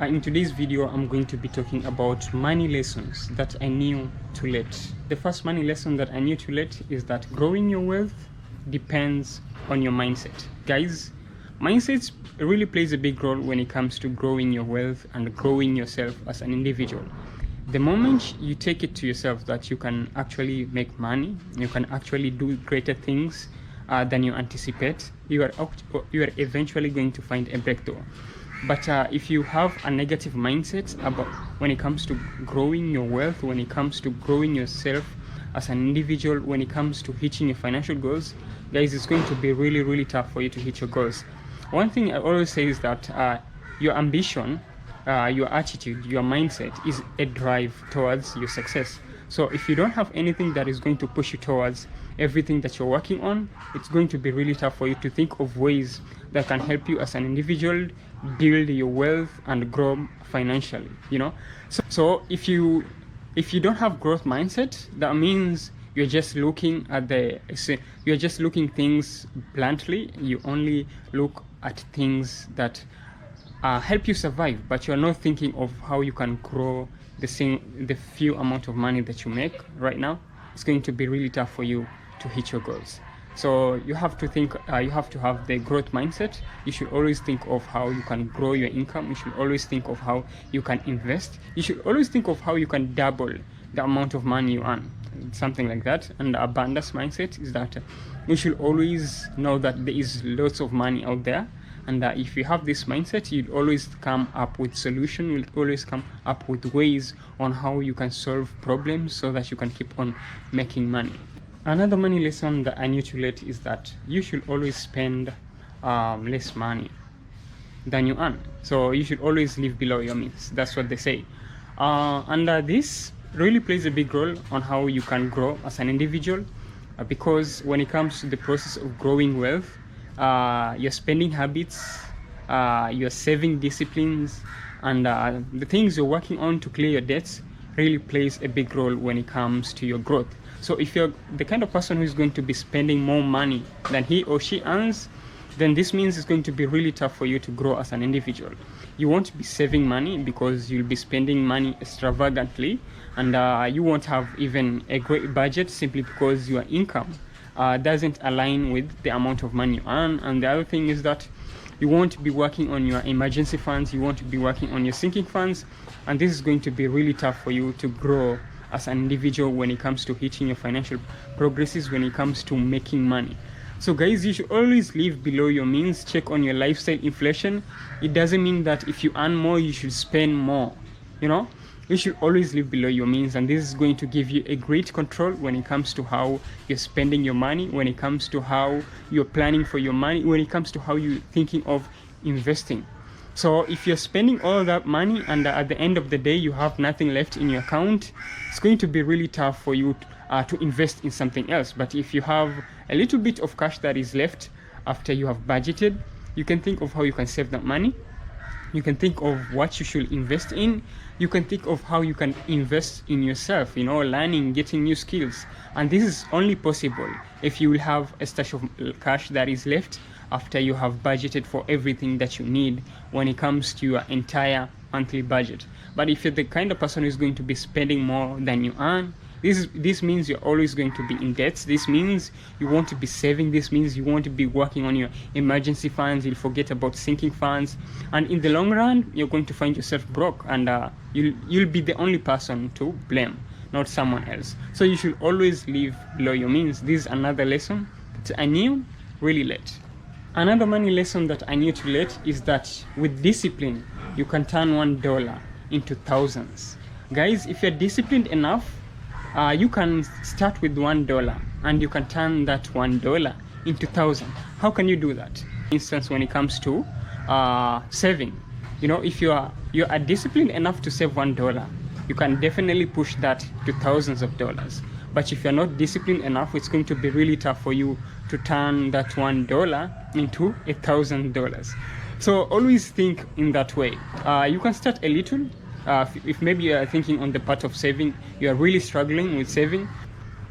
In today's video, I'm going to be talking about money lessons that I knew too late. The first money lesson that I knew too late is that growing your wealth depends on your mindset. Guys, mindset really plays a big role when it comes to growing your wealth and growing yourself as an individual. The moment you take it to yourself that you can actually make money, you can actually do greater things than you anticipate, you are eventually going to find a breakthrough. But if you have a negative mindset about when it comes to growing your wealth, when it comes to growing yourself as an individual, when it comes to hitting your financial goals, guys, it's going to be really, really tough for you to hit your goals. One thing I always say is that your ambition, your attitude, your mindset is a drive towards your success. So if you don't have anything that is going to push you towards everything that you're working on, it's going to be really tough for you to think of ways that can help you as an individual build your wealth and grow financially, you know. So if you don't have growth mindset, that means you're just looking at you're just looking things bluntly. You only look at things that help you survive, but you're not thinking of how you can grow the few amount of money that you make right now. It's going to be really tough for you to hit your goals. So you have to think, you have to have the growth mindset. You should always think of how you can grow your income. You should always think of how you can invest. You should always think of how you can double the amount of money you earn, something like that. And the abundance mindset is that you should always know that there is lots of money out there. And if you have this mindset, you'll always come up with solutions. You'll always come up with ways on how you can solve problems so that you can keep on making money. Another money lesson that I knew too late is that you should always spend less money than you earn. So you should always live below your means. That's what they say. And this really plays a big role on how you can grow as an individual, because when it comes to the process of growing wealth, your spending habits, your saving disciplines, and the things you're working on to clear your debts really plays a big role when it comes to your growth. So if you're the kind of person who is going to be spending more money than he or she earns, then this means it's going to be really tough for you to grow as an individual. You won't be saving money because you'll be spending money extravagantly, and you won't have even a great budget simply because your income doesn't align with the amount of money you earn. And the other thing is that you won't be working on your emergency funds, you won't be working on your sinking funds, and this is going to be really tough for you to grow as an individual when it comes to hitting your financial progresses, when it comes to making money. So guys, you should always live below your means. Check on your lifestyle inflation. It doesn't mean that if you earn more, you should spend more, you know. You should always live below your means, and this is going to give you a great control when it comes to how you're spending your money, when it comes to how you're planning for your money, when it comes to how you're thinking of investing. So if you're spending all that money and at the end of the day you have nothing left in your account, it's going to be really tough for you to invest in something else. But if you have a little bit of cash that is left after you have budgeted, you can think of how you can save that money. You can think of what you should invest in. You can think of how you can invest in yourself, you know, learning, getting new skills. And this is only possible if you will have a stash of cash that is left after you have budgeted for everything that you need when it comes to your entire monthly budget. But if you're the kind of person who is going to be spending more than you earn, this means you're always going to be in debt. This means you won't be saving. This means you won't be working on your emergency funds. You'll forget about sinking funds, and in the long run you're going to find yourself broke, and you'll be the only person to blame, not someone else. So you should always live below your means. This is another lesson that I knew really late. Another money lesson that I knew too late is that with discipline you can turn $1 into thousands. Guys, if you're disciplined enough, you can start with $1 and you can turn that $1 into thousands. How can you do that? For instance, when it comes to saving, you know, if you are disciplined enough to save $1, you can definitely push that to thousands of dollars. But if you're not disciplined enough, it's going to be really tough for you to turn that $1 into $1,000. So always think in that way. You can start a little. If maybe you are thinking on the part of saving, you are really struggling with saving,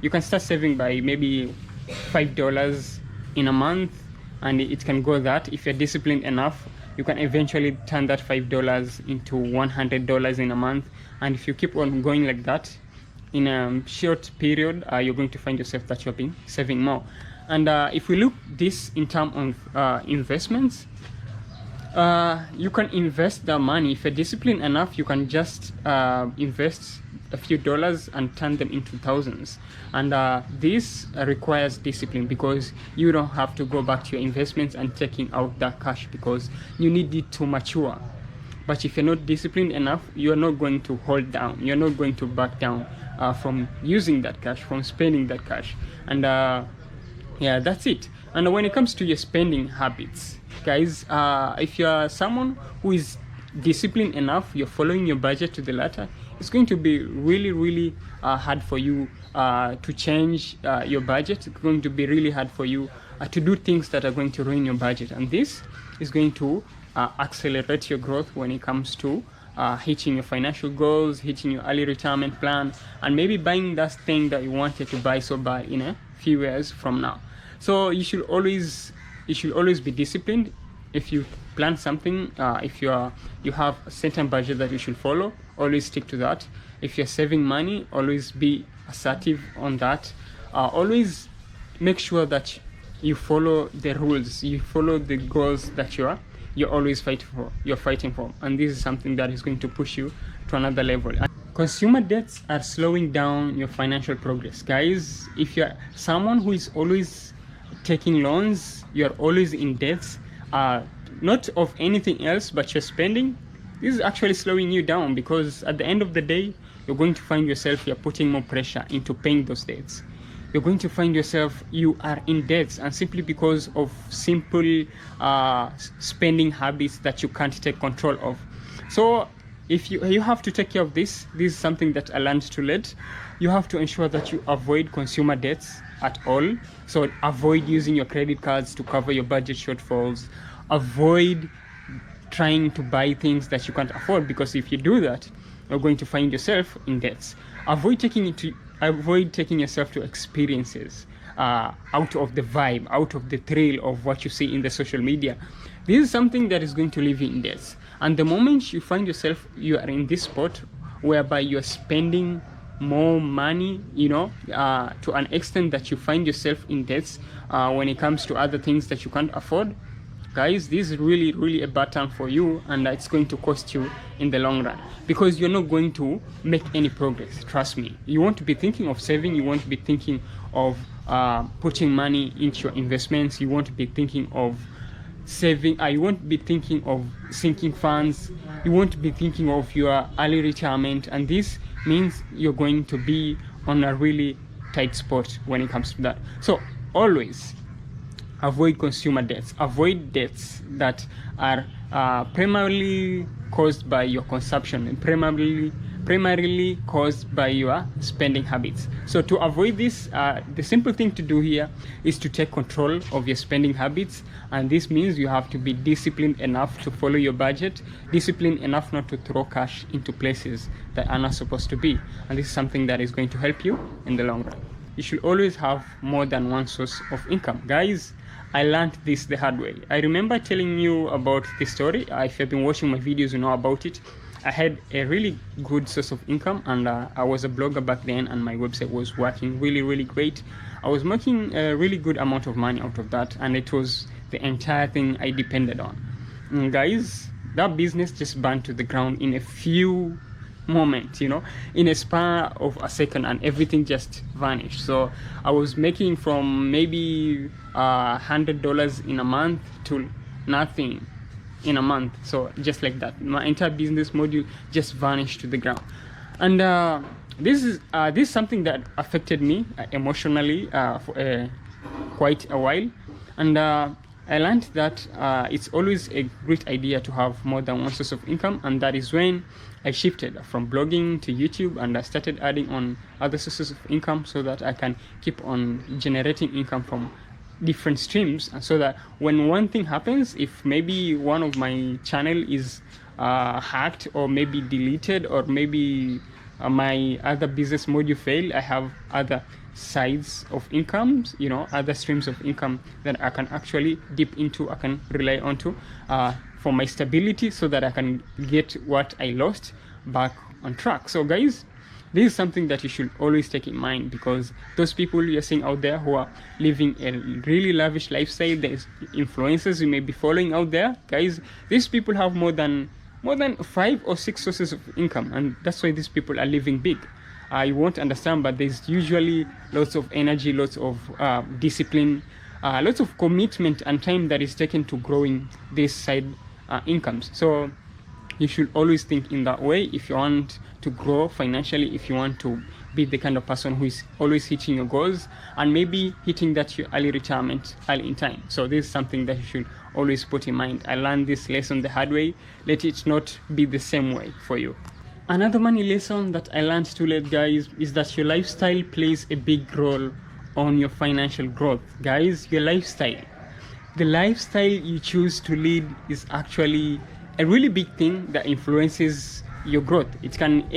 you can start saving by maybe $5 in a month, and it can go that. If you're disciplined enough, you can eventually turn that $5 into $100 in a month. And if you keep on going like that, in a short period, you're going to find yourself that you've been saving more. And if we look this in terms of investments, you can invest the money. If you're disciplined enough, you can just invest a few dollars and turn them into thousands. And this requires discipline, because you don't have to go back to your investments and taking out that cash, because you need it to mature. But if you're not disciplined enough, you're not going to hold down, you're not going to back down from using that cash, from spending that cash. And yeah, that's it. And when it comes to your spending habits, guys, if you're someone who is disciplined enough, you're following your budget to the letter, it's going to be really hard for you to change your budget. It's going to be really hard for you to do things that are going to ruin your budget. And this is going to accelerate your growth when it comes to hitting your financial goals, hitting your early retirement plan, and maybe buying that thing that you wanted to buy so bad in a few years from now. So you should always be disciplined. If you plan something, if you have a certain budget that you should follow, always stick to that. If you're saving money, always be assertive on that. Always make sure that you follow the rules, you follow the goals that you're always fighting for. And this is something that is going to push you to another level. Consumer debts are slowing down your financial progress. Guys, if you're someone who is always taking loans, you're always in debts, not of anything else but you're spending, this is actually slowing you down, because at the end of the day, you're going to find yourself you're putting more pressure into paying those debts. You're going to find yourself you are in debts, and simply because of simple spending habits that you can't take control of. So if you have to take care of this is something that I learned too late. You have to ensure that you avoid consumer debts at all. So avoid using your credit cards to cover your budget shortfalls. Avoid trying to buy things that you can't afford, because if you do that, you're going to find yourself in debts. Avoid taking yourself to experiences out of the vibe, out of the thrill of what you see in the social media. This is something that is going to leave you in debts. And the moment you find yourself you are in this spot whereby you're spending more money, to an extent that you find yourself in debts when it comes to other things that you can't afford, guys, this is really a bad time for you, and it's going to cost you in the long run, because you're not going to make any progress. Trust me. You want to be thinking of saving, you want to be thinking of putting money into your investments, you want to be thinking of saving, you won't be thinking of sinking funds, you won't be thinking of your early retirement, and this means you're going to be on a really tight spot when it comes to that. So always avoid consumer debts. Avoid debts that are primarily caused by your consumption and primarily caused by your spending habits. So to avoid this, the simple thing to do here is to take control of your spending habits, and this means you have to be disciplined enough to follow your budget, disciplined enough not to throw cash into places that are not supposed to be, and this is something that is going to help you in the long run. You should always have more than one source of income. Guys, I learned this the hard way. I remember telling you about this story. If you've been watching my videos, you know about it. I had a really good source of income, and I was a blogger back then, and my website was working really great. I was making a really good amount of money out of that, and it was the entire thing I depended on. And guys, that business just burned to the ground in a few moments, in a span of a second, and everything just vanished. So I was making from maybe $100 in a month to nothing in a month. So just like that, my entire business module just vanished to the ground. And this is something that affected me emotionally for quite a while. And I learned that it's always a great idea to have more than one source of income, and that is when I shifted from blogging to YouTube, and I started adding on other sources of income so that I can keep on generating income from different streams, and so that when one thing happens, if maybe one of my channel is hacked or maybe deleted, or maybe my other business module failed, I have other sides of incomes, other streams of income that I can actually dip into, I can rely on to for my stability so that I can get what I lost back on track. So guys, this is something that you should always take in mind, because those people you're seeing out there who are living a really lavish lifestyle, there's influencers you may be following out there, guys, these people have more than 5 or 6 sources of income, and that's why these people are living big. You won't understand, but there's usually lots of energy, lots of discipline, lots of commitment and time that is taken to growing these side incomes. So you should always think in that way if you want to grow financially, if you want to be the kind of person who is always hitting your goals and maybe hitting that your early retirement early in time. So this is something that you should always put in mind. I learned this lesson the hard way. Let it not be the same way for you. Another money lesson that I learned too late, guys, is that your lifestyle plays a big role on your financial growth. Guys, your lifestyle, the lifestyle you choose to lead is actually a really big thing that influences your growth. It can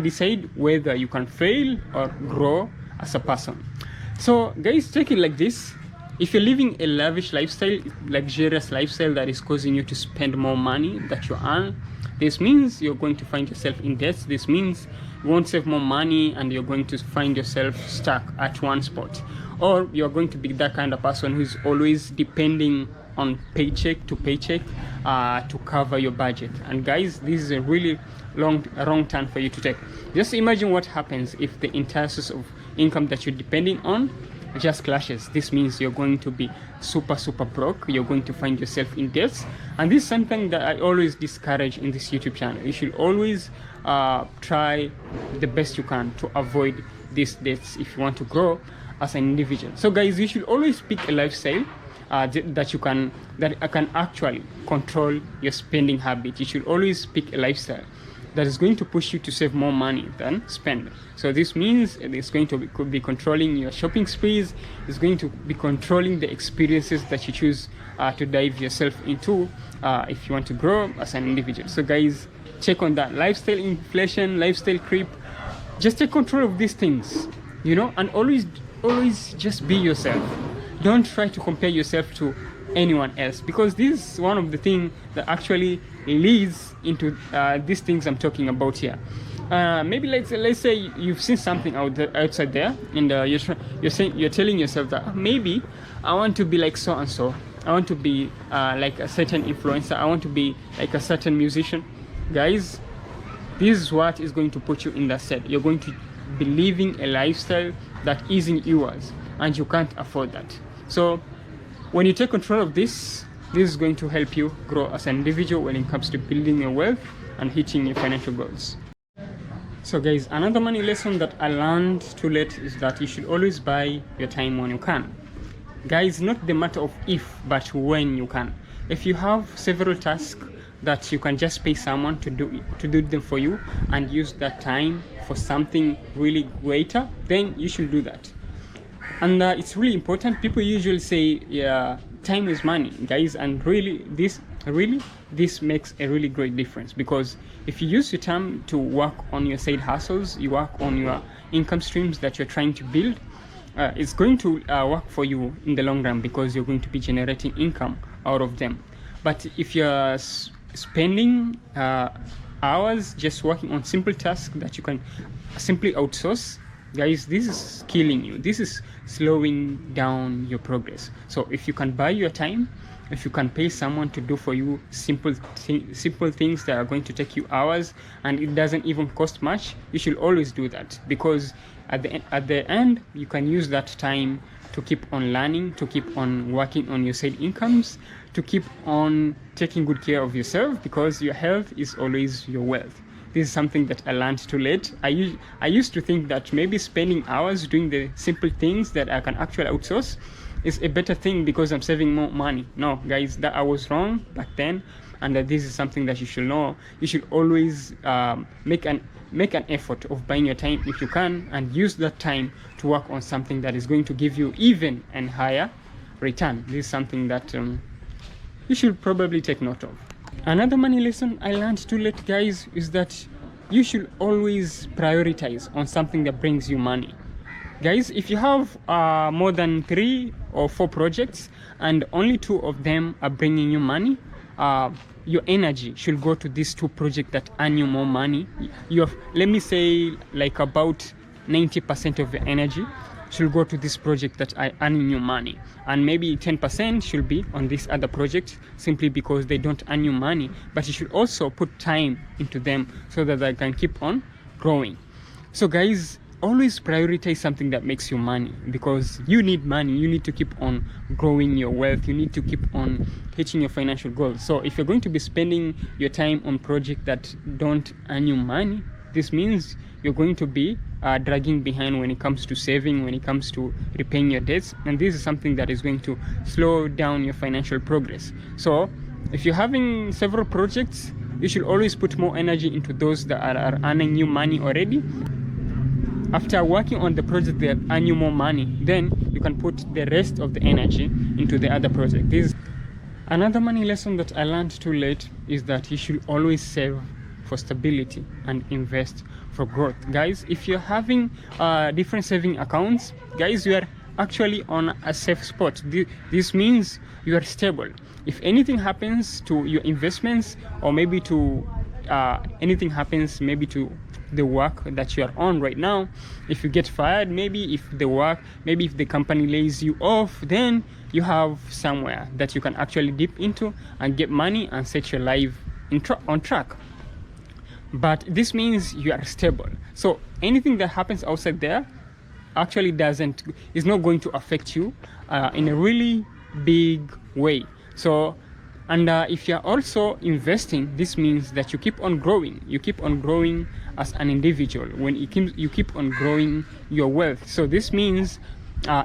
decide whether you can fail or grow as a person. So guys, take it like this. If you're living a lavish lifestyle, luxurious lifestyle that is causing you to spend more money that you earn, this means you're going to find yourself in debt. This means you won't save more money and you're going to find yourself stuck at one spot. Or you're going to be that kind of person who's always depending on paycheck to paycheck to cover your budget. And guys, this is a really wrong turn for you to take. Just imagine what happens if the entire source of income that you're depending on just clashes. This means you're going to be super broke. You're going to find yourself in debt, and this is something that I always discourage in this YouTube channel. You should always try the best you can to avoid these debts if you want to grow as an individual. So guys, you should always pick a lifestyle that can actually control your spending habit. You should always pick a lifestyle that is going to push you to save more money than spend. So this means it's going to be controlling your shopping sprees. It's going to be controlling the experiences that you choose to dive yourself into if you want to grow as an individual. So guys, check on that. Lifestyle inflation, lifestyle creep. Just take control of these things, and always just be yourself. Don't try to compare yourself to anyone else, because this is one of the things that actually leads into these things I'm talking about here. Maybe let's say you've seen something outside there, and you're telling yourself that maybe I want to be like so and so. I want to be like a certain influencer. I want to be like a certain musician. Guys, this is what is going to put you in that set. You're going to be living a lifestyle that isn't yours, and you can't afford that. So when you take control of this is going to help you grow as an individual when it comes to building your wealth and hitting your financial goals. So guys, another money lesson that I learned too late is that you should always buy your time when you can. Guys, not the matter of if, but when you can. If you have several tasks that you can just pay someone to do them for you and use that time for something really greater, then you should do that. And it's really important. People usually say, yeah, time is money, guys, and really this makes a really great difference, because if you use your time to work on your side hustles, you work on your income streams that you're trying to build, it's going to work for you in the long run, because you're going to be generating income out of them. But if you're spending hours just working on simple tasks that you can simply outsource, guys, this is killing you. This is slowing down your progress. So if you can buy your time, if you can pay someone to do for you simple things that are going to take you hours and it doesn't even cost much, you should always do that, because at the end you can use that time to keep on learning, to keep on working on your side incomes, to keep on taking good care of yourself, because your health is always your wealth. This is something that I learned too late. I used to think that maybe spending hours doing the simple things that I can actually outsource is a better thing because I'm saving more money. No, guys, that I was wrong back then, and that this is something that you should know. You should always make an effort of buying your time if you can, and use that time to work on something that is going to give you even and higher return. This is something that you should probably take note of. Another money lesson I learned too late, guys, is that you should always prioritize on something that brings you money. Guys, if you have more than 3 or 4 projects and only 2 of them are bringing you money, your energy should go to these 2 projects that earn you more money. You have, let me say, like about 90% of your energy should go to this project that are earning you money, and maybe 10% should be on this other project simply because they don't earn you money, but you should also put time into them so that they can keep on growing. So guys, always prioritize something that makes you money, because you need money. You need to keep on growing your wealth. You need to keep on hitting your financial goals. So if you're going to be spending your time on projects that don't earn you money, this means you're going to be dragging behind when it comes to saving, when it comes to repaying your debts, and this is something that is going to slow down your financial progress. So if you're having several projects, you should always put more energy into those that are earning you money already. After working on the project that earn you more money, then you can put the rest of the energy into the other project. This is another money lesson that I learned too late, is that you should always save for stability and invest for growth. Guys, if you're having different saving accounts, guys, you are actually on a safe spot. This means you are stable. If anything happens to your investments, or maybe to anything happens maybe to the work that you are on right now, if you get fired, maybe if the company lays you off, then you have somewhere that you can actually dip into and get money and set your life on track. But this means you are stable, so anything that happens outside there actually is not going to affect you in a really big way. So, and if you're also investing, this means that you keep on growing. You keep on growing as an individual when you keep on growing your wealth. So this means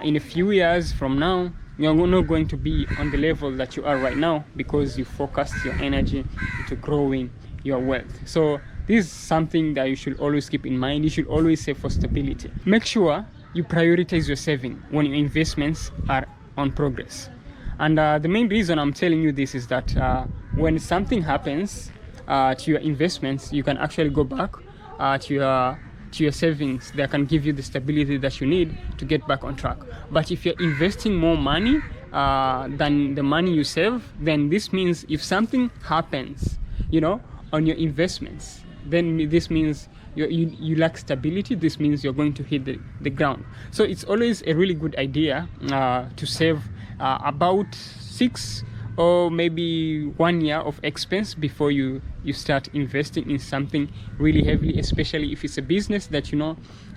in a few years from now, you're not going to be on the level that you are right now, because you focused your energy into growing your wealth. So this is something that you should always keep in mind. You should always save for stability. Make sure you prioritize your saving when your investments are on progress. And the main reason I'm telling you this is that when something happens to your investments, you can actually go back to your savings that can give you the stability that you need to get back on track. But if you're investing more money than the money you save, then this means if something happens, on your investments, then this means you lack stability. This means you're going to hit the ground. So it's always a really good idea to save about 6 or maybe 1 year of expense before you start investing in something really heavily, especially if it's a business that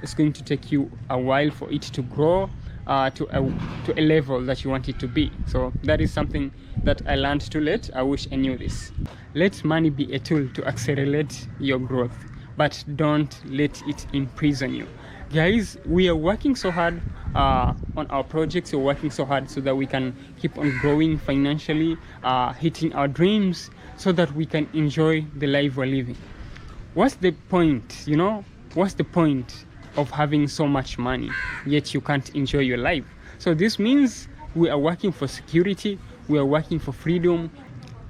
it's going to take you a while for it to grow to a level that you want it to be. So that is something that I learned too late. I wish I knew this. Let money be a tool to accelerate your growth, but don't let it imprison you. Guys, we are working so hard on our projects. We're working so hard so that we can keep on growing financially, hitting our dreams, so that we can enjoy the life we're living. What's the point? What's the point of having so much money yet you can't enjoy your life? So this means we are working for security, we are working for freedom.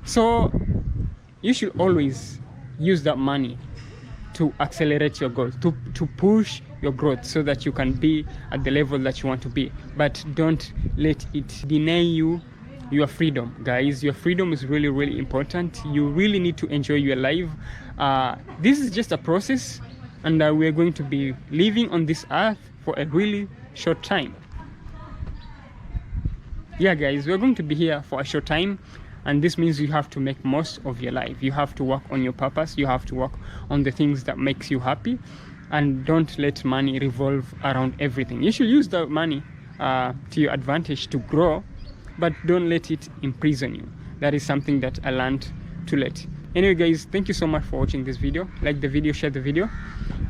So you should always use that money to accelerate your goals, to push your growth, so that you can be at the level that you want to be. But don't let it deny you your freedom. Guys, your freedom is really, really important. You really need to enjoy your life. This is just a process, and we're going to be living on this earth for a really short time. Yeah guys, we're going to be here for a short time, and this means you have to make most of your life. You have to work on your purpose. You have to work on the things that makes you happy, and don't let money revolve around everything. You should use the money to your advantage to grow, but don't let it imprison you. That is something that I learned too late. Anyway guys, thank you so much for watching this video. Like the video, share the video,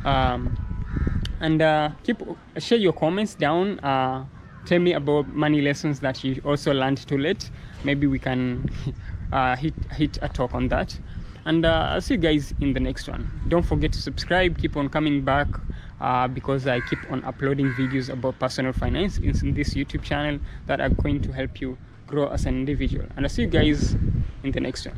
and share your comments down. Tell me about money lessons that you also learned too late. Maybe we can hit a talk on that. And I'll see you guys in the next one. Don't forget to subscribe. Keep on coming back because I keep on uploading videos about personal finance in this YouTube channel that are going to help you grow as an individual. And I'll see you guys in the next one.